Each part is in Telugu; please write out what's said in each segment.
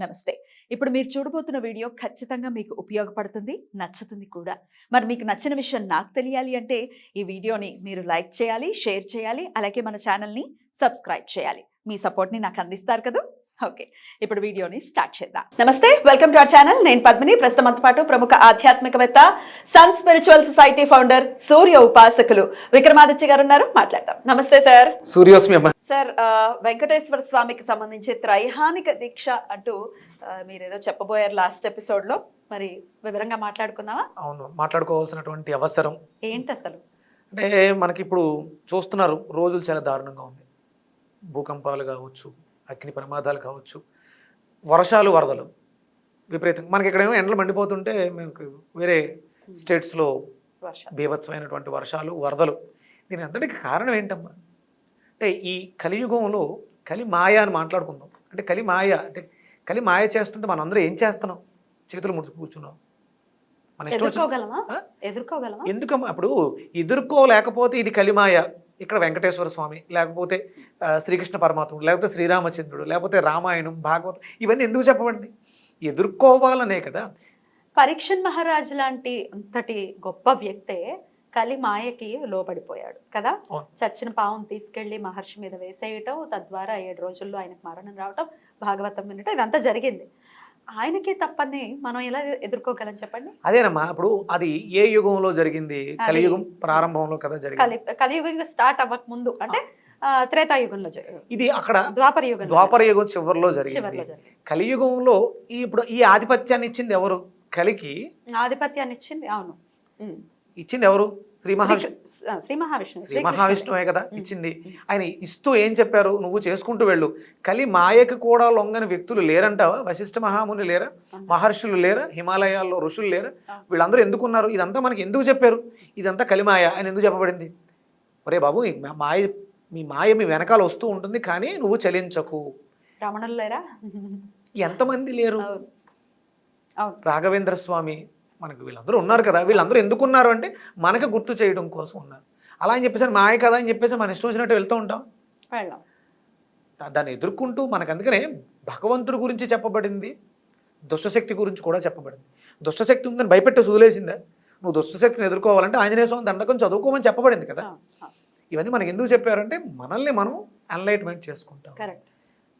నమస్తే. ఇప్పుడు మీరు చూడబోతున్న వీడియో ఖచ్చితంగా మీకు ఉపయోగపడుతుంది, నచ్చుతుంది కూడా. మరి మీకు నచ్చిన విషయం నాకు తెలియాలి అంటే ఈ వీడియోని మీరు లైక్ చేయాలి, షేర్ చేయాలి, అలాగే మన ఛానల్‌ని సబ్స్క్రైబ్ చేయాలి. మీ సపోర్ట్‌ని నాకు అందిస్తారు కదూ! ఓకే. ఇప్పుడు వీడియోని స్టార్ట్ చేద్దాం. నమస్తే, వెల్కమ్ టు అవర్ ఛానల్. నేను పద్మిని. ప్రస్తుతం మనతో పాటు ప్రముఖ ఆధ్యాత్మికవేత్త, సన్ స్పిరిచువల్ సొసైటీ ఫౌండర్, సూర్య ఉపాసకులు విక్రమాదిత్య గారు ఉన్నారు. మాట్లాడదాం. నమస్తే సార్. సూర్యోస్మి అమ్మ. సార్, వెంకటేశ్వర స్వామికి సంబంధించి త్రైహానిక దీక్ష అంటూ మీరేదో చెప్పబోయారు లాస్ట్ ఎపిసోడ్ లో. మరి వివరంగా మాట్లాడుకుందామా? అవును, మాట్లాడుకోవాల్సినటువంటి అవసరం ఏంటి అసలు? అంటే మనకి ఇప్పుడు చూస్తున్నారు, రోజులు చాలా దారుణంగా ఉన్నాయి. భూకంపాలు కావచ్చు, అగ్ని ప్రమాదాలు కావచ్చు, వర్షాలు, వరదలు విపరీతంగా. మనకి ఇక్కడేమో ఎండలు మండిపోతుంటే మనకు వేరే స్టేట్స్లో బీభత్సమైనటువంటి వర్షాలు, వరదలు. దీని అంతటికి కారణం ఏంటమ్మా అంటే ఈ కలియుగంలో కలి మాయ అని మాట్లాడుకుందాం. అంటే కలి మాయ అంటే కలి మాయ చేస్తుంటే మనందరూ ఏం చేస్తున్నాం? చేతులు ముడుచు కూర్చున్నాం. మన ఇష్టం ఎదుర్కోగలమా? ఎందుకమ్మా? అప్పుడు ఎదుర్కోలేకపోతే ఇది కలిమాయ. ఇక్కడ వెంకటేశ్వర స్వామి, లేకపోతే శ్రీకృష్ణ పరమాత్ముడు, లేకపోతే శ్రీరామచంద్రుడు, లేకపోతే రామాయణం, భాగవతం, ఇవన్నీ ఎందుకు చెప్పబండి? ఎదుర్కోవాలనే కదా. పరీక్షన్ మహారాజు లాంటి అంతటి గొప్ప వ్యక్తే కలి మాయకి లోబడిపోయాడు కదా. చచ్చిన పావం తీసుకెళ్లి మహర్షి మీద వేసేయటం, తద్వారా 7 రోజుల్లో ఆయనకు మరణం రావటం, భాగవతం వినటం, ఇదంతా జరిగింది. ఆయనకే తప్పని మనం ఎలా ఎదుర్కోగలం చెప్పండి? అదేనమ్మా. ఇప్పుడు అది ఏ యుగంలో జరిగింది? కలియుగం ప్రారంభంలో కదా జరిగింది. కలియుగం స్టార్ట్ అవ్వక ముందు అంటే త్రేతాయుగంలో ఇది అక్కడ ద్వాపర యుగం చివరిలో జరిగింది. కలియుగంలో ఇప్పుడు ఈ ఆధిపత్యాన్ని ఇచ్చింది ఎవరు? కలికి ఆధిపత్యాన్ని ఇచ్చింది. అవును, ఇచ్చింది ఎవరు? శ్రీ మహావిష్ణువే కదా ఇచ్చింది. ఆయన ఇస్తూ ఏం చెప్పారు? నువ్వు చేసుకుంటూ వెళ్ళు. కలి మాయకి కూడా లొంగని వ్యక్తులు లేరంటావా? వశిష్ఠ మహాముని లేరా? మహర్షులు లేరా? హిమాలయాల్లో ఋషులు లేరా? వీళ్ళందరూ ఎందుకున్నారు? ఇదంతా మనకి ఎందుకు చెప్పారు? ఇదంతా కలిమాయ అని ఎందుకు చెప్పబడింది? ఒరే బాబు, మీ మాయ మీ వెనకాల వస్తూ ఉంటుంది, కానీ నువ్వు చలించకు. రమణులు లేరా? ఎంతమంది లేరు? రాఘవేంద్ర స్వామి, మనకు వీళ్ళందరూ ఉన్నారు కదా. వీళ్ళందరూ ఎందుకున్నారు అంటే మనకు గుర్తు చేయడం కోసం ఉన్నారు. అలా అని చెప్పేసి మాయ కదా అని చెప్పేసి మన ఇష్టం వచ్చినట్టు వెళ్తూ ఉంటాం. దాన్ని ఎదుర్కొంటూ మనకు అందుకనే భగవంతుడి గురించి చెప్పబడింది, దుష్టశక్తి గురించి కూడా చెప్పబడింది. దుష్టశక్తి ఉందని భయపెట్టి వదిలేసిందా? నువ్వు దుష్టశక్తిని ఎదుర్కోవాలంటే ఆంజనేయ స్వామి దండకం చదువుకోమని చెప్పబడింది కదా. ఇవన్నీ మనకి ఎందుకు చెప్పారంటే మనల్ని మనం ఎన్లైట్మెంట్ చేసుకుంటాం.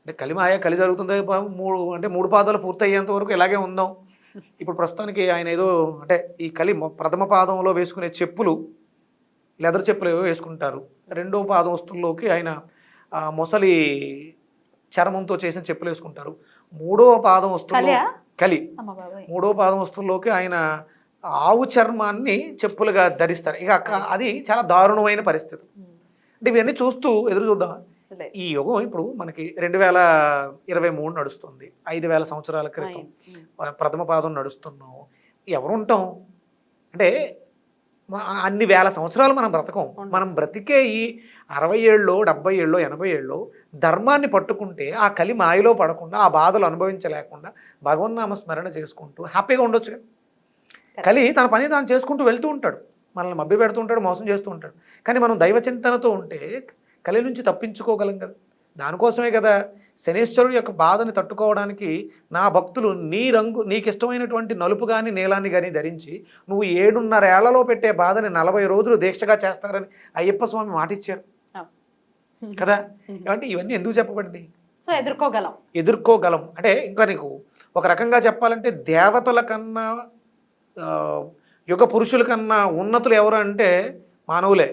అంటే కలిమాయ కలి జరుగుతుంది అంటే 3 పాదాలు పూర్తయ్యేంత వరకు ఇలాగే ఉందాం. ఇప్పుడు ప్రస్తుతానికి ఆయన ఏదో అంటే ఈ కలి ప్రథమ పాదంలో వేసుకునే చెప్పులు, లెదర్ చెప్పులు ఏవో వేసుకుంటారు. 2వ పాదం వస్తువుల్లోకి ఆయన మొసలి చర్మంతో చేసిన చెప్పులు వేసుకుంటారు. 3వ పాదం వస్తువుల్లో కలి 3వ పాదం వస్తువుల్లోకి ఆయన ఆవు చర్మాన్ని చెప్పులుగా ధరిస్తారు. ఇక అది చాలా దారుణమైన పరిస్థితి. అంటే ఇవన్నీ చూస్తూ ఎదురు చూద్దాం. ఈ యుగం ఇప్పుడు మనకి 2023 నడుస్తుంది. 5000 సంవత్సరాల క్రితం ప్రథమ పాదం నడుస్తున్నాం. ఎవరు ఉంటాం అంటే అన్ని వేల సంవత్సరాలు మనం బ్రతకం. మనం బ్రతికే ఈ 60 ఏళ్ళలో, 70 ఏళ్ళలో, 80 ఏళ్ళలో ధర్మాన్ని పట్టుకుంటే ఆ కలి మాయలో పడకుండా, ఆ బాధలు అనుభవించలేకుండా భగవన్నామ స్మరణ చేసుకుంటూ హ్యాపీగా ఉండొచ్చుగా. కలి తన పని తాను చేసుకుంటూ వెళ్తూ ఉంటాడు, మనల్ని మభ్య పెడుతూ ఉంటాడు, మోసం చేస్తూ ఉంటాడు. కానీ మనం దైవ చింతనతో ఉంటే కలి నుంచి తప్పించుకోగలం కదా. దానికోసమే కదా శనేశ్వరుడు యొక్క బాధని తట్టుకోవడానికి నా భక్తులు నీకు ఇష్టమైనటువంటి నలుపు కానీ నీలాన్ని కానీ ధరించి నువ్వు 7.5 ఏళ్లలో పెట్టే బాధని 40 రోజులు దీక్షగా చేస్తారని అయ్యప్ప స్వామి మాటిచ్చారు కదా. అంటే ఇవన్నీ ఎందుకు చెప్పబడింది? సో ఎదుర్కోగలం అంటే ఇంకా నీకు ఒక రకంగా చెప్పాలంటే దేవతల కన్నా, యుగ పురుషుల కన్నా ఉన్నతులు ఎవరు అంటే మానవులే.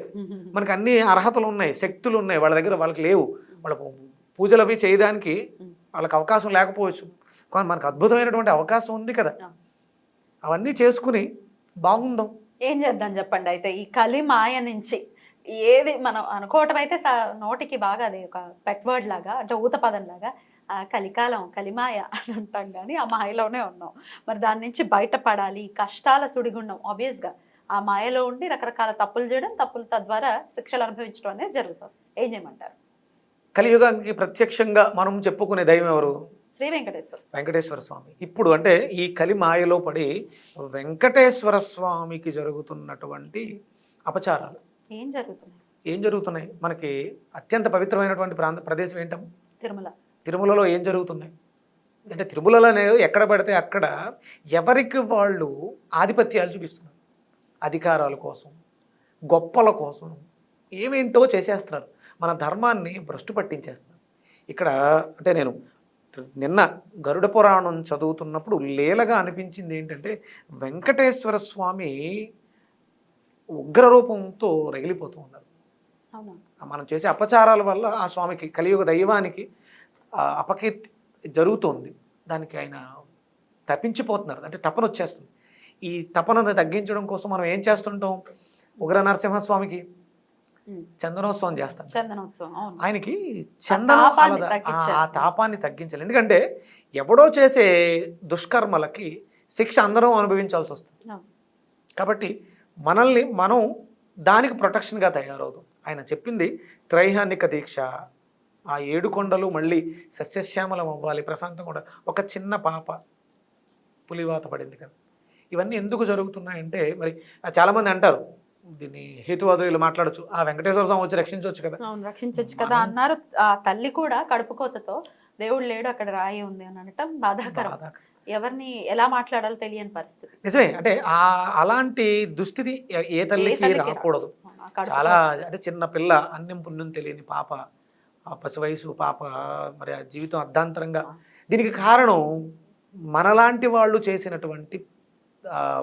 మనకు అన్ని అర్హతలు ఉన్నాయి, శక్తులు ఉన్నాయి, వాళ్ళ దగ్గర వాళ్ళకి లేవు. వాళ్ళ పూజలు అవి చేయడానికి వాళ్ళకి అవకాశం లేకపోవచ్చు, కానీ మనకు అద్భుతమైనటువంటి అవకాశం ఉంది కదా. అవన్నీ చేసుకుని బాగుందాం. ఏం చేద్దాం చెప్పండి. అయితే ఈ కలి మాయ నుంచి ఏది మనం అనుకోవటం అయితే నోటికి బాగా అది ఒక పెట్ వర్డ్ లాగా, అంటే ఊత పదం లాగా కలికాలం, కలిమాయ అని అంటాం, కానీ ఆ మాయలోనే ఉన్నాం. మరి దాని నుంచి బయటపడాలి. కష్టాల సుడిగుండం ఆబ్వియస్గా ఆ మాయలో ఉండి రకరకాల తప్పులు చేయడం, తప్పులు తద్వారా శిక్షలు అనుభవించడం అనేది జరుగుతుంది. ఏం చేయమంటారు? కలియుగానికి ప్రత్యక్షంగా మనం చెప్పుకునే దైవం ఎవరు? శ్రీ వెంకటేశ్వర స్వామి. ఇప్పుడు అంటే ఈ కలి మాయలో పడి వెంకటేశ్వర స్వామికి జరుగుతున్నటువంటి అపచారాలు ఏం జరుగుతున్నాయి? మనకి అత్యంత పవిత్రమైనటువంటి ప్రదేశం ఏంటం? తిరుమల. తిరుమలలో ఏం జరుగుతున్నాయి? అంటే తిరుమలలో అనేది ఎక్కడ పడితే అక్కడ ఎవరికి వాళ్ళు ఆధిపత్యాలు చూపిస్తున్నారు, అధికారాల కోసం, గొప్పల కోసం ఏమేంటో చేసేస్తున్నారు, మన ధర్మాన్ని భ్రష్టు పట్టించేస్తున్నారు. ఇక్కడ అంటే నేను నిన్న గరుడ పురాణం చదువుతున్నప్పుడు లీలగా అనిపించింది ఏంటంటే వెంకటేశ్వర స్వామి ఉగ్రరూపంతో రగిలిపోతూ ఉన్నారు. అవునా? మనం చేసే అపచారాల వల్ల ఆ స్వామికి, కలియుగ దైవానికి అపకీర్తి జరుగుతోంది. దానికి ఆయన తప్పించిపోతున్నారు, అంటే తపన వచ్చేస్తుంది. ఈ తపనను తగ్గించడం కోసం మనం ఏం చేస్తుంటాం, ఉగ్ర నరసింహస్వామికి చందనోత్సవం చేస్తాం. చందనోత్సవం, అవును. ఆయనకి చందనం తాపాన్ని అలా తగ్గించాలి. ఆ తాపాన్ని తగ్గించాలి. ఎందుకంటే ఎవడో చేసే దుష్కర్మలకి శిక్ష అందరం అనుభవించాల్సి వస్తుంది. అవును. కాబట్టి మనల్ని మనం దానికి ప్రొటెక్షన్గా తయారవుతాం. ఆయన చెప్పింది త్రైహానిక దీక్ష, ఆ 7 కొండలు మళ్ళీ సస్యశ్యామలం అవ్వాలి, ప్రశాంతంగా కూడా. ఒక చిన్న పాప పులివాత పడింది కదా, ఇవన్నీ ఎందుకు జరుగుతున్నాయంటే మరి చాలామంది అంటారు, దీన్ని హేతువాదులు మాట్లాడచ్చు, ఆ వెంకటేశ్వర స్వామి వచ్చి రక్షించవచ్చు కదా. అవును, రక్షించవచ్చు కదా అన్నారు. ఆ తల్లి కూడా కడుపు కోతతో దేవుడు లేడు అక్కడ రాయి ఉంది అని అనటం బాధాకరం. ఎవరిని ఎలా మాట్లాడాలో తెలియని పరిస్థితి. నిజమే, అంటే అలాంటి దుస్థితి ఏ తల్లికి రాకూడదు. చాలా అంటే చిన్న పిల్ల, అన్నం పుణ్యం తెలియని పాప, ఆ పసి వయసు పాప, మరి ఆ జీవితం అర్ధాంతరంగా. దీనికి కారణం మనలాంటి వాళ్ళు చేసినటువంటి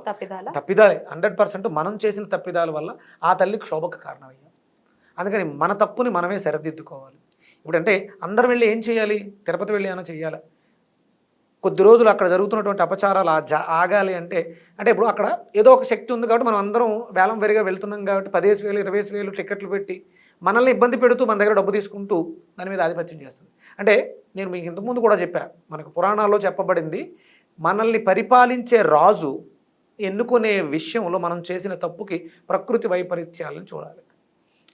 తప్పిదాలే. 100% మనం చేసిన తప్పిదాల వల్ల ఆ తల్లికి క్షోభకు కారణమయ్యాం. అందుకని మన తప్పుని మనమే సరిదిద్దుకోవాలి. ఇప్పుడంటే అందరు వెళ్ళి ఏం చేయాలి, తిరుపతి వెళ్ళి ఏమైనా చేయాలి, కొద్ది రోజులు అక్కడ జరుగుతున్నటువంటి అపచారాలు ఆగాలి అంటే ఇప్పుడు అక్కడ ఏదో ఒక శక్తి ఉంది కాబట్టి మనం అందరం వేలం వెరిగా వెళ్తున్నాం కాబట్టి 15,000 20,000 టికెట్లు పెట్టి మనల్ని ఇబ్బంది పెడుతూ మన దగ్గర డబ్బు తీసుకుంటూ దాని మీద ఆధిపత్యం చేస్తుంది. అంటే నేను మీకు ఇంతకుముందు కూడా చెప్పా, మనకు పురాణాల్లో చెప్పబడింది, మనల్ని పరిపాలించే రాజు ఎన్నుకునే విషయంలో మనం చేసిన తప్పుకి ప్రకృతి వైపరీత్యాలను చూడాలి.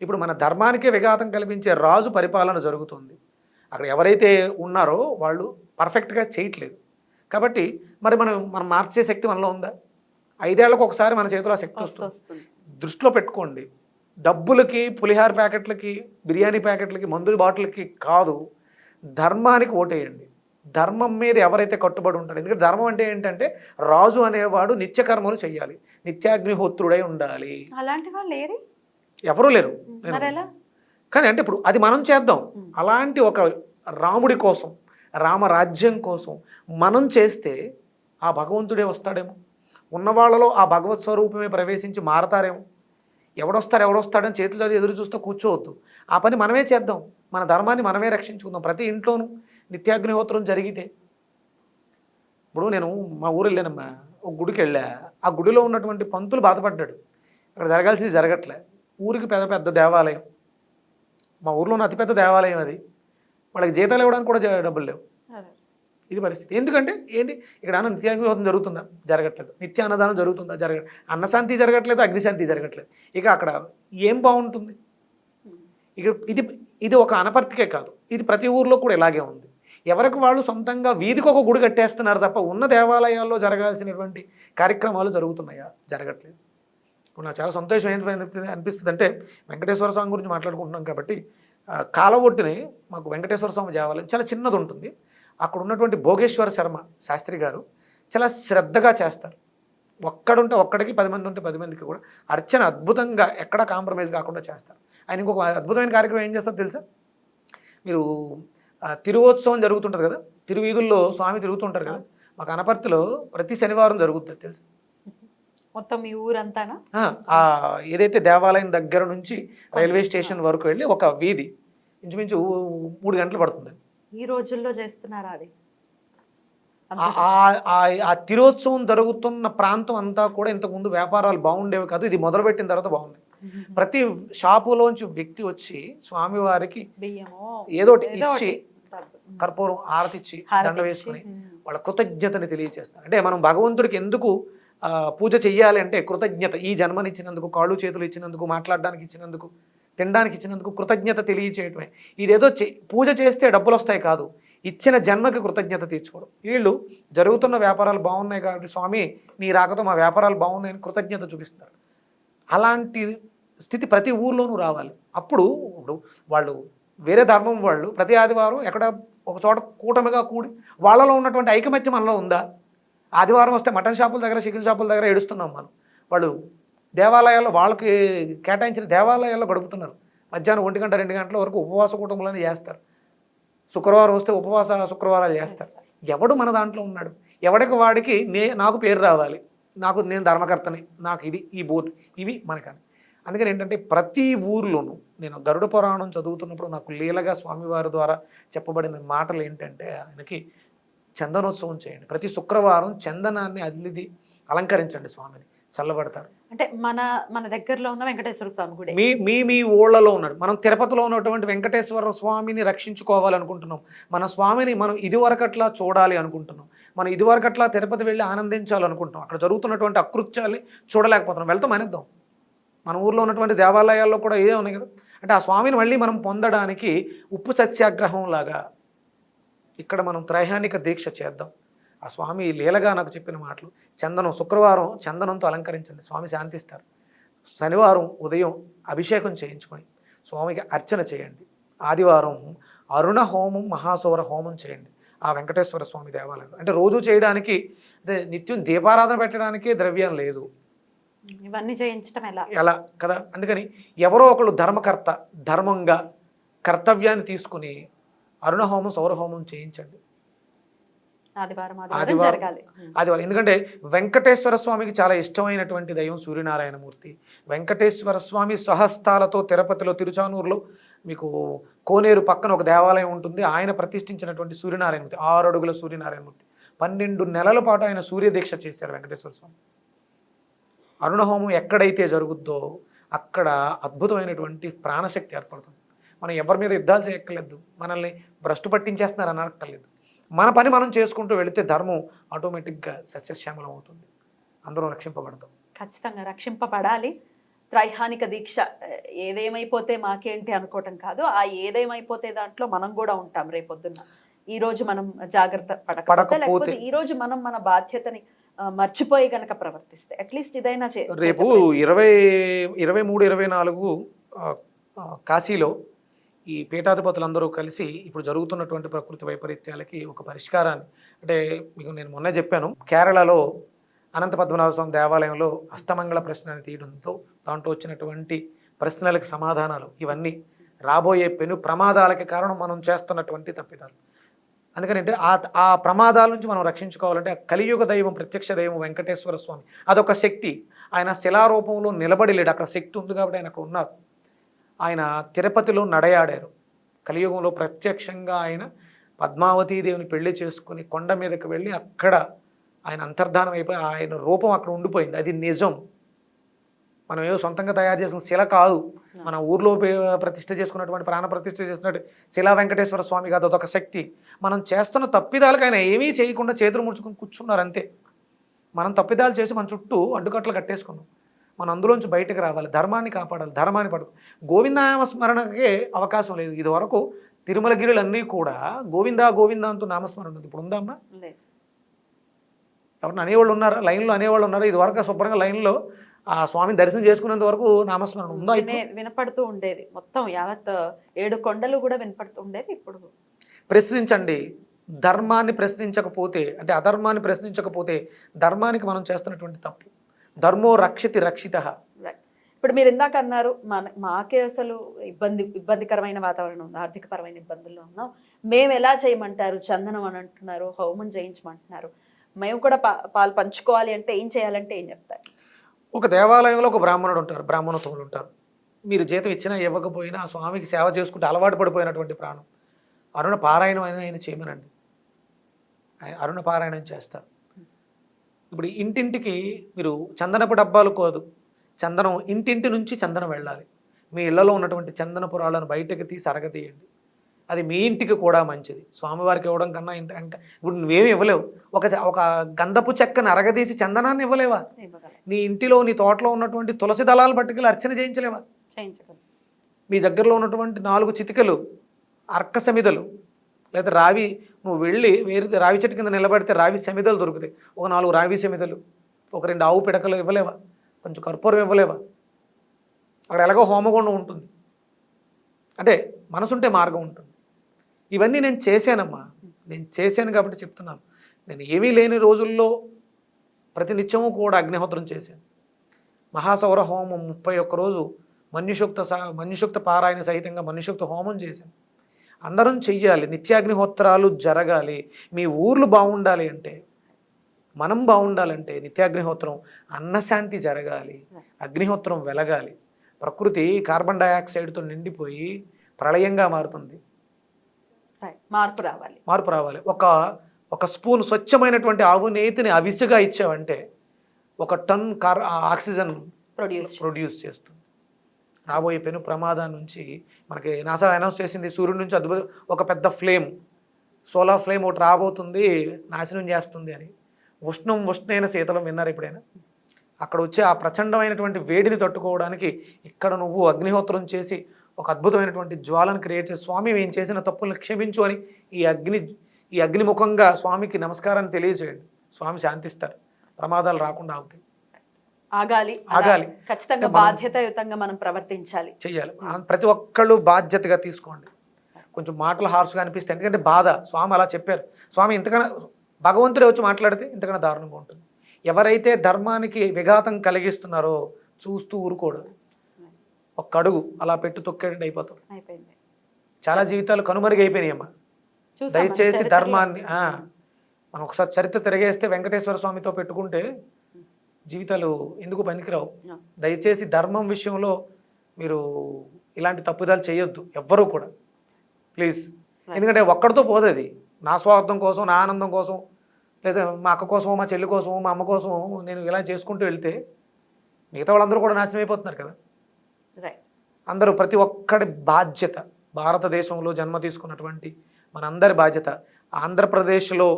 ఇప్పుడు మన ధర్మానికే విఘాతం కల్పించే రాజు పరిపాలన జరుగుతుంది, అక్కడ ఎవరైతే ఉన్నారో వాళ్ళు పర్ఫెక్ట్గా చేయట్లేదు. కాబట్టి మరి మనం మార్చే శక్తి మనలో ఉందా? 5 ఏళ్లకు ఒకసారి మన చేతిలో ఆ శక్తి వస్తుంది. దృష్టిలో పెట్టుకోండి, డబ్బులకి, పులిహార ప్యాకెట్లకి, బిర్యానీ ప్యాకెట్లకి, మందుల బాటిల్కి కాదు, ధర్మానికి ఓటేయండి. ధర్మం మీద ఎవరైతే కట్టుబడి ఉంటారో, ఎందుకంటే ధర్మం అంటే ఏంటంటే రాజు అనేవాడు నిత్యకర్మలు చేయాలి, నిత్యాగ్నిహోత్రుడై ఉండాలి. అలాంటి వాళ్ళు లేరు, ఎవరూ లేరు. కానీ అంటే ఇప్పుడు అది మనం చేద్దాం. అలాంటి ఒక రాముడి కోసం, రామరాజ్యం కోసం మనం చేస్తే ఆ భగవంతుడే వస్తాడేమో, ఉన్నవాళ్ళలో ఆ భగవత్ స్వరూపమే ప్రవేశించి మారతారేమో. ఎవడొస్తాడని చేతుల్లో ఎదురు చూస్తూ కూర్చోవద్దు, ఆ పని మనమే చేద్దాం, మన ధర్మాన్ని మనమే రక్షించుకుందాం. ప్రతి ఇంట్లోనూ నిత్యాగ్నిహోత్రం జరిగితే, ఇప్పుడు నేను మా ఊరు వెళ్ళానమ్మా, ఒక గుడికి వెళ్ళా, ఆ గుడిలో ఉన్నటువంటి పంతులు బాధపడ్డాడు, అక్కడ జరగాల్సింది జరగట్లే. ఊరికి పెద్ద దేవాలయం, మా ఊర్లో ఉన్న అతిపెద్ద దేవాలయం అది, వాళ్ళకి జీతాలు ఇవ్వడానికి కూడా డబ్బులు లేవు. ఇది పరిస్థితి. ఎందుకంటే ఏంటి, ఇక్కడ నిత్యాగ్నిహోత్రం జరుగుతుందా? జరగట్లేదు. నిత్య అన్నదానం జరుగుతుందా? జరగట్లేదు. అన్నశాంతి జరగట్లేదు, అగ్నిశాంతి జరగట్లేదు. ఇక అక్కడ ఏం బాగుంటుంది? ఇక ఇది ఒక అనపర్తికే కాదు, ఇది ప్రతి ఊర్లో కూడా ఇలాగే ఉంది. ఎవరికి వాళ్ళు సొంతంగా వీధికి ఒక గుడి కట్టేస్తున్నారు తప్ప ఉన్న దేవాలయాల్లో జరగాల్సినటువంటి కార్యక్రమాలు జరుగుతున్నాయా? జరగట్లేదు. ఇప్పుడు నాకు చాలా సంతోషం అనిపిస్తుంది అంటే, వెంకటేశ్వర స్వామి గురించి మాట్లాడుకుంటున్నాం కాబట్టి, కాలవొడ్డుని మాకు వెంకటేశ్వర స్వామి దేవాలయం చాలా చిన్నది ఉంటుంది. అక్కడ ఉన్నటువంటి భోగేశ్వర శర్మ శాస్త్రి గారు చాలా శ్రద్ధగా చేస్తారు. ఒక్కడుంటే ఒక్కడికి, 10 మంది ఉంటే 10 మందికి కూడా అర్చన అద్భుతంగా, ఎక్కడ కాంప్రమైజ్ కాకుండా చేస్తారు. ఆయన ఇంకొక అద్భుతమైన కార్యక్రమం ఏం చేస్తారు తెలుసా? మీరు తిరువోత్సవం జరుగుతుంటుంది కదా, తిరువీధుల్లో స్వామి తిరుగుతుంటారు కదా, మాకు అనపర్తిలో ప్రతి శనివారం జరుగుతుంది తెలుసు. మొత్తం మీ ఊరంతానా? ఏదైతే దేవాలయం దగ్గర నుంచి రైల్వే స్టేషన్ వరకు వెళ్ళి ఒక వీధి ఇంచుమించు 3 గంటలు పడుతుంది. ఈ రోజుల్లో చేస్తున్నారా అది? ఆ తిరోత్సవం జరుగుతున్న ప్రాంతం అంతా కూడా ఇంతకుముందు వ్యాపారాలు బాగుండేవి కాదు, ఇది మొదలుపెట్టిన తర్వాత బాగుంది. ప్రతి షాపులోంచి వ్యక్తి వచ్చి స్వామివారికి ఏదో ఇచ్చి, కర్పూరం ఆరతిచ్చి, దండ వేసుకుని వాళ్ళ కృతజ్ఞతని తెలియజేస్తారు. అంటే మనం భగవంతుడికి ఎందుకు పూజ చెయ్యాలి అంటే కృతజ్ఞత. ఈ జన్మనిచ్చినందుకు, కాళ్ళు చేతులు ఇచ్చినందుకు, మాట్లాడడానికి ఇచ్చినందుకు, తినడానికి ఇచ్చినందుకు కృతజ్ఞత తెలియచేయటమే. ఇదేదో పూజ చేస్తే డబ్బులు వస్తాయి కాదు, ఇచ్చిన జన్మకి కృతజ్ఞత తీర్చుకోవడం. వీళ్ళు జరుగుతున్న వ్యాపారాలు బాగున్నాయి కాబట్టి స్వామి నీ రాకతో మా వ్యాపారాలు బాగున్నాయని కృతజ్ఞత చూపిస్తారు. అలాంటి స్థితి ప్రతి ఊర్లోనూ రావాలి. అప్పుడు వాళ్ళు వేరే ధర్మం వాళ్ళు ప్రతి ఆదివారం ఎక్కడ ఒక చోట కూటమిగా కూడి వాళ్ళలో ఉన్నటువంటి ఐకమత్యం మనలో ఉందా? ఆదివారం వస్తే మటన్ షాపుల దగ్గర, చికెన్ షాపుల దగ్గర ఏడుస్తున్నాం మనం. వాళ్ళు దేవాలయాల్లో వాళ్ళకి కేటాయించిన దేవాలయాల్లో గడుపుతున్నారు. మధ్యాహ్నం 1 గంట 2 గంటల వరకు ఉపవాస కుటుంబాలని చేస్తారు. శుక్రవారం వస్తే ఉపవాస శుక్రవారాలు చేస్తారు. ఎవడు మన దాంట్లో ఉన్నాడు? ఎవడికి వాడికి నాకు పేరు రావాలి, నేను ధర్మకర్తని, నాకు ఇది ఈ బోర్డు, ఇవి మనకని. అందుకని ఏంటంటే ప్రతి ఊర్లోనూ నేను గరుడ పురాణం చదువుతున్నప్పుడు నాకు లీలగా స్వామివారి ద్వారా చెప్పబడిన మాటలు ఏంటంటే, ఆయనకి చందనోత్సవం చేయండి, ప్రతి శుక్రవారం చందనాన్ని అల్లిది అలంకరించండి, స్వామిని చల్లబడతారు. అంటే మన దగ్గరలో ఉన్న వెంకటేశ్వర స్వామి గుడి మీ ఊళ్ళలో ఉన్నాడు. మనం తిరుపతిలో ఉన్నటువంటి వెంకటేశ్వర స్వామిని రక్షించుకోవాలనుకుంటున్నాం. మన స్వామిని మనం ఇదివరకట్లా చూడాలి అనుకుంటున్నాం. మనం ఇదివరకట్లా తిరుపతి వెళ్ళి ఆనందించాలనుకుంటున్నాం. అక్కడ జరుగుతున్నటువంటి అకృత్యాలు చూడలేకపోతున్నాం. వెళ్తాం అనేద్దాం. మన ఊర్లో ఉన్నటువంటి దేవాలయాల్లో కూడా ఇదే ఉన్నాయి కదా. అంటే ఆ స్వామిని మళ్ళీ మనం పొందడానికి ఉప్పు సత్యాగ్రహం లాగా ఇక్కడ మనం త్రైహానిక దీక్ష చేద్దాం. ఆ స్వామి లీలగా నాకు చెప్పిన మాటలు, చందనం శుక్రవారం చందనంతో అలంకరించండి, స్వామి శాంతిస్తారు. శనివారం ఉదయం అభిషేకం చేయించుకొని స్వామికి అర్చన చేయండి. ఆదివారం అరుణ హోమం, మహాసౌర హోమం చేయండి ఆ వెంకటేశ్వర స్వామి దేవాలయంలో. అంటే రోజు చేయడానికి, అంటే నిత్యం దీపారాధన పెట్టడానికి ద్రవ్యం లేదు, ఇవన్నీ చేయించడం ఎలా కదా. అందుకని ఎవరో ఒకళ్ళు ధర్మకర్త ధర్మంగా కర్తవ్యాన్ని తీసుకుని అరుణ హోమం, సౌర హోమం చేయించండి ఆదివారం. ఎందుకంటే వెంకటేశ్వర స్వామికి చాలా ఇష్టమైనటువంటి దైవం సూర్యనారాయణమూర్తి. వెంకటేశ్వర స్వామి స్వహస్తాలతో తిరుపతిలో, తిరుచానూరులో మీకు కోనేరు పక్కన ఒక దేవాలయం ఉంటుంది. ఆయన ప్రతిష్ఠించినటువంటి సూర్యనారాయణమూర్తి, 6 అడుగుల సూర్యనారాయణమూర్తి. 12 నెలల పాటు ఆయన సూర్యదీక్ష చేశాడు వెంకటేశ్వర స్వామి. అరుణహోమం ఎక్కడైతే జరుగుద్దో అక్కడ అద్భుతమైనటువంటి ప్రాణశక్తి ఏర్పడుతుంది. మనం ఎవరి మీద యుద్ధాలు చేయక్కర్లేదు, మనల్ని భ్రష్టు పట్టించేస్తున్నారు అనక్కర్లేదు. మన పని మనం చేసుకుంటూ వెళితే ధర్మం ఆటోమేటిక్గా సస్యశ్యామలం అవుతుంది, అందరం రక్షింపబడతాం. ఖచ్చితంగా రక్షింపబడాలి. త్రైహానిక దీక్ష ఏదేమైపోతే మాకేంటి అనుకోవటం కాదు, ఆ ఏదేమైపోతే దాంట్లో మనం కూడా ఉంటాం రేపొద్దున్న. ఈ రోజు మనం జాగ్రత్త పడకపోతే ఈ రోజు మనం మన బాధ్యతని మర్చిపోయి గనక ప్రవర్తిస్తే అట్లీస్ట్ ఇదైనా రేపు 23-24 కాశీలో ఈ పీఠాధిపతులందరూ కలిసి ఇప్పుడు జరుగుతున్నటువంటి ప్రకృతి వైపరీత్యాలకి ఒక పరిష్కారాన్ని, అంటే మీకు నేను మొన్నే చెప్పాను, కేరళలో అనంత పద్మనాభ స్వామి దేవాలయంలో అష్టమంగళ ప్రశ్నని తీయడంతో దాంట్లో వచ్చినటువంటి ప్రశ్నలకు సమాధానాలు, ఇవన్నీ రాబోయే పెను ప్రమాదాలకి కారణం మనం చేస్తున్నటువంటి తప్పిదాలు. అందుకని అంటే ఆ ప్రమాదాల నుంచి మనం రక్షించుకోవాలంటే ఆ కలియుగ దైవం, ప్రత్యక్ష దైవం వెంకటేశ్వర స్వామి, అదొక శక్తి. ఆయన శిలారూపంలో నిలబడి లేడు, అక్కడ శక్తి ఉంది కాబట్టి ఆయనకు ఉన్నారు. ఆయన తిరుపతిలో నడయాడారు. కలియుగంలో ప్రత్యక్షంగా ఆయన పద్మావతీదేవిని పెళ్లి చేసుకుని కొండ మీదకి వెళ్ళి అక్కడ ఆయన అంతర్ధానం అయిపోయి ఆయన రూపం అక్కడ ఉండిపోయింది. అది నిజం. మనం ఏదో సొంతంగా తయారు చేసిన శిల కాదు, మన ఊర్లో ప్రతిష్ఠ చేసుకున్నటువంటి ప్రాణ ప్రతిష్ఠ చేసినట్టు శిలా వెంకటేశ్వర స్వామి కాదు, అదొక శక్తి. మనం చేస్తున్న తప్పిదాలకు ఆయన ఏమీ చేయకుండా చేతులు ముడుచుకుని కూర్చున్నారు అంతే. మనం తప్పిదాలు చేసి మన చుట్టూ అడ్డుకట్లు కట్టేసుకున్నాం. మనం అందులోంచి బయటకు రావాలి, ధర్మాన్ని కాపాడాలి, ధర్మాన్ని పడుకు. గోవిందానామ స్మరణకే అవకాశం లేదు. ఇది వరకు తిరుమలగిరులన్నీ కూడా గోవిందా గోవిందా అంటూ నామస్మరణ ఉంది. ఇప్పుడు ఉందమ్మా? ఎవరిని అనేవాళ్ళు ఉన్నారా? లైన్లో అనేవాళ్ళు ఉన్నారా? ఇది వరకు శుభ్రంగా లైన్లో ఆ స్వామిని దర్శనం చేసుకునేంత వరకు నామస్మరణ ఉందా? వినపడుతూ ఉండేది, మొత్తం యావత్ 7 కొండలు కూడా వినపడుతూ ఉండేది. ఇప్పుడు ప్రశ్నించండి. ధర్మాన్ని ప్రశ్నించకపోతే, అంటే అధర్మాన్ని ప్రశ్నించకపోతే ధర్మానికి మనం చేస్తున్నటువంటి తప్పు. ధర్మో రక్షితి రక్షిత. ఇప్పుడు మీరు ఇందాక అన్నారు మాకే అసలు ఇబ్బందికరమైన వాతావరణం ఉంది, ఆర్థికపరమైన ఇబ్బందుల్లో ఉన్నాం, మేము ఎలా చేయమంటారు, చందనం అని అంటున్నారు, హోమం చేయించమంటున్నారు, మేము కూడా పాలు పంచుకోవాలి అంటే ఏం చేయాలంటే ఏం చెప్తారు? ఒక దేవాలయంలో ఒక బ్రాహ్మణుడు ఉంటారు, బ్రాహ్మణోత్తములు ఉంటారు. మీరు జీతం ఇచ్చినా ఇవ్వకపోయినా ఆ స్వామికి సేవ చేసుకుంటే అలవాటు పడిపోయినటువంటి ప్రాణం అరుణ పారాయణం అయినా ఆయన చేయమనండి, ఆయన అరుణ పారాయణం చేస్తారు. ఇప్పుడు ఇంటింటికి మీరు చందనపు డబ్బాలు కోదు, చందనం ఇంటింటి నుంచి చందనం వెళ్ళాలి. మీ ఇళ్లలో ఉన్నటువంటి చందనపు రాళ్ళను బయటకు తీసి అరగతీయండి. అది మీ ఇంటికి కూడా మంచిది. స్వామివారికి ఇవ్వడం కన్నా ఇంకా ఇప్పుడు నువ్వేమి ఇవ్వలేవు. ఒక గంధపు చెక్కను అరగదీసి చందనాన్ని ఇవ్వలేవా? నీ ఇంటిలో నీ తోటలో ఉన్నటువంటి తులసి దళాలు పట్టుకెళ్ళి అర్చన చేయించలేవా? మీ దగ్గరలో ఉన్నటువంటి 4 చితికలు, అర్క సమిదలు, లేదా రావి, నువ్వు వెళ్ళి వేరే రావి చెట్టు కింద నిలబడితే రావి సమిదలు దొరుకుతాయి, ఒక 4 రావి సమిదలు, ఒక 2 ఆవు పిడకలు ఇవ్వలేవా? కొంచెం కర్పూరం ఇవ్వలేవా? అక్కడ ఎలాగో హోమగుండం ఉంటుంది. అంటే మనసుంటే మార్గం ఉంటుంది. ఇవన్నీ నేను చేశానమ్మా, నేను చేశాను కాబట్టి చెప్తున్నాను. నేను ఏమీ లేని రోజుల్లో ప్రతినిత్యము కూడా అగ్నిహోత్రం చేశాను. మహాసౌర హోమం 31 రోజు మన్యుషుక్త పారాయణ సహితంగా మన్యుషుక్త హోమం చేశాను. అందరం చెయ్యాలి, నిత్యాగ్నిహోత్రాలు జరగాలి. మీ ఊర్లు బాగుండాలి అంటే, మనం బాగుండాలంటే నిత్యాగ్నిహోత్రం, అన్నశాంతి జరగాలి, అగ్నిహోత్రం వెలగాలి. ప్రకృతి కార్బన్ డయాక్సైడ్తో నిండిపోయి ప్రళయంగా మారుతుంది. మార్పు రావాలి. ఒక స్పూన్ స్వచ్ఛమైనటువంటి ఆవు నేతిని అవిసుగా ఇచ్చావంటే 1 టన్ ఆక్సిజన్ ప్రొడ్యూస్ చేస్తుంది. రాబోయే పెను ప్రమాదం నుంచి మనకి నాసా అనౌన్స్ చేసింది, సూర్యుడి నుంచి ఒక పెద్ద ఫ్లేమ్, సోలార్ ఫ్లేమ్ ఒకటి రాబోతుంది, నాశనం చేస్తుంది అని. ఉష్ణైన శీతలం విన్నారు ఎప్పుడైనా? అక్కడ వచ్చే ఆ ప్రచండమైనటువంటి వేడిని తట్టుకోవడానికి ఇక్కడ నువ్వు అగ్నిహోత్రం చేసి ఒక అద్భుతమైనటువంటి జ్వాలను క్రియేట్ చేసి, స్వామి మేము చేసిన తప్పులను క్షమించు అని ఈ అగ్నిముఖంగా స్వామికి నమస్కారాన్ని తెలియజేయండి. స్వామి శాంతిస్తారు, ప్రమాదాలు రాకుండా అవుతాయి. ఆగాలి, ఖచ్చితంగా బాధ్యతాయుతంగా మనం ప్రవర్తించాలి, చెయ్యాలి. ప్రతి ఒక్కళ్ళు బాధ్యతగా తీసుకోండి. కొంచెం మాటలు హార్ష్గా అనిపిస్తాయి, ఎందుకంటే బాధ. స్వామి అలా చెప్పారు. స్వామి ఇంతకన్నా భగవంతుడే వచ్చి మాట్లాడితే ఇంతకన్నా దారుణంగా ఉంటుంది. ఎవరైతే ధర్మానికి విఘాతం కలిగిస్తున్నారో చూస్తూ ఊరుకోడు. ఒక్క అడుగు అలా పెట్టి తొక్కేటట్టు అయిపోతాం. చాలా జీవితాలు కనుమరుగైపోయినాయమ్మా. దయచేసి ధర్మాన్ని మనం ఒకసారి చరిత్ర తిరగేస్తే వెంకటేశ్వర స్వామితో పెట్టుకుంటే జీవితాలు ఎందుకు పనికిరావు. దయచేసి ధర్మం విషయంలో మీరు ఇలాంటి తప్పుదాలు చేయొద్దు ఎవ్వరూ కూడా, ప్లీజ్. ఎందుకంటే ఒక్కడితో పోదు అది. నా స్వార్థం కోసం, నా ఆనందం కోసం, లేదా మా అక్క కోసమో, మా చెల్లి కోసమో, మా అమ్మ కోసమో నేను ఇలా చేసుకుంటూ వెళ్తే మిగతా వాళ్ళందరూ కూడా నాశనం అయిపోతున్నారు కదా. అందరూ ప్రతి ఒక్కడి బాధ్యత, భారతదేశంలో జన్మ తీసుకున్నటువంటి మనందరి బాధ్యత. ఆంధ్రప్రదేశ్లో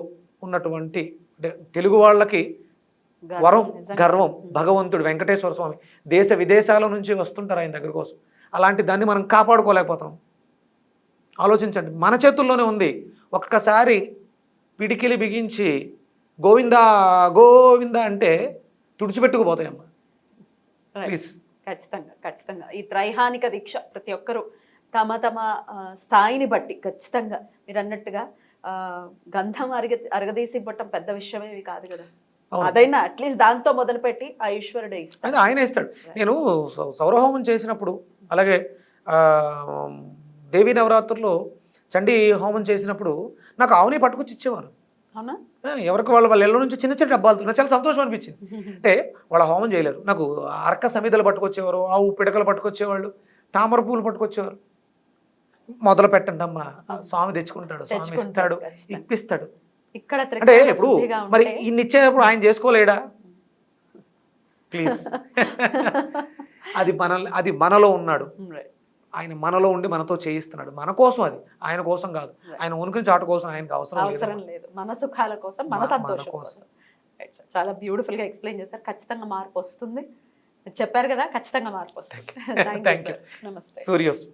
ఉన్నటువంటి అంటే తెలుగు వాళ్ళకి వరం, గర్వం భగవంతుడు వెంకటేశ్వర స్వామి. దేశ విదేశాల నుంచి వస్తుంటారు ఆయన దగ్గర కోసం. అలాంటి దాన్ని మనం కాపాడుకోలేకపోతాం. ఆలోచించండి, మన చేతుల్లోనే ఉంది. ఒక్కసారి పిడికిలి బిగించి గోవిందా గోవిందా అంటే తుడిచిపెట్టుకుపోతాయమ్మా. ప్లీజ్. ఖచ్చితంగా ఈ త్రైహానిక దీక్ష ప్రతి ఒక్కరూ తమ స్థాయిని బట్టి ఖచ్చితంగా మీరు అన్నట్టుగా గంధం అరగదీసి ఇవ్వటం పెద్ద విషయమేవి కాదు కదా. అదైనా అట్లీస్ట్ దాంతో మొదలుపెట్టి ఆ ఈశ్వరుడే ఇస్తాడు, ఆయన ఇస్తాడు. నేను సౌరహోమం చేసినప్పుడు, అలాగే దేవీ నవరాత్రుల్లో చండీ హోమం చేసినప్పుడు నాకు ఆవుని పట్టుకొచ్చి ఇచ్చేవారు. అవునా? ఎవరికి వాళ్ళ ఇళ్ళ నుంచి చిన్న చిన్న డబ్బాలతో నాకు చాలా సంతోషం అనిపించింది. అంటే వాళ్ళ హోమం చేయలేరు, నాకు అర్క సమిధలు పట్టుకొచ్చేవారు, ఆవు పిడకలు పట్టుకొచ్చేవాళ్ళు, తామర పూలు పట్టుకొచ్చేవారు. మొదలు పెట్టండి అమ్మా, స్వామి తెచ్చుకుంటాడు, స్వామి ఇస్తాడు, ఇప్పిస్తాడు. ఇక్కడ అంటే ఇప్పుడు మరి ఇన్ని ఇచ్చేటప్పుడు ఆయన చేసుకోలేడా? ప్లీజ్. అది మనలో ఉన్నాడు. ఆయన మనలో ఉండి మనతో చేయిస్తున్నాడు, మన కోసం. అది ఆయన కోసం కాదు, ఆయన ఉనికి చాటు కోసం ఆయనకు అవసరం లేదు. మన సుఖాల కోసం, మన సంతోషం కోసం. చాలా బ్యూటిఫుల్ గా ఎక్స్ప్లెయిన్ చేశారు. ఖచ్చితంగా మార్పు వస్తుంది, చెప్పారు కదా, ఖచ్చితంగా మార్పు వస్తుంది. Thank you. నమస్తే. సూర్యోస్.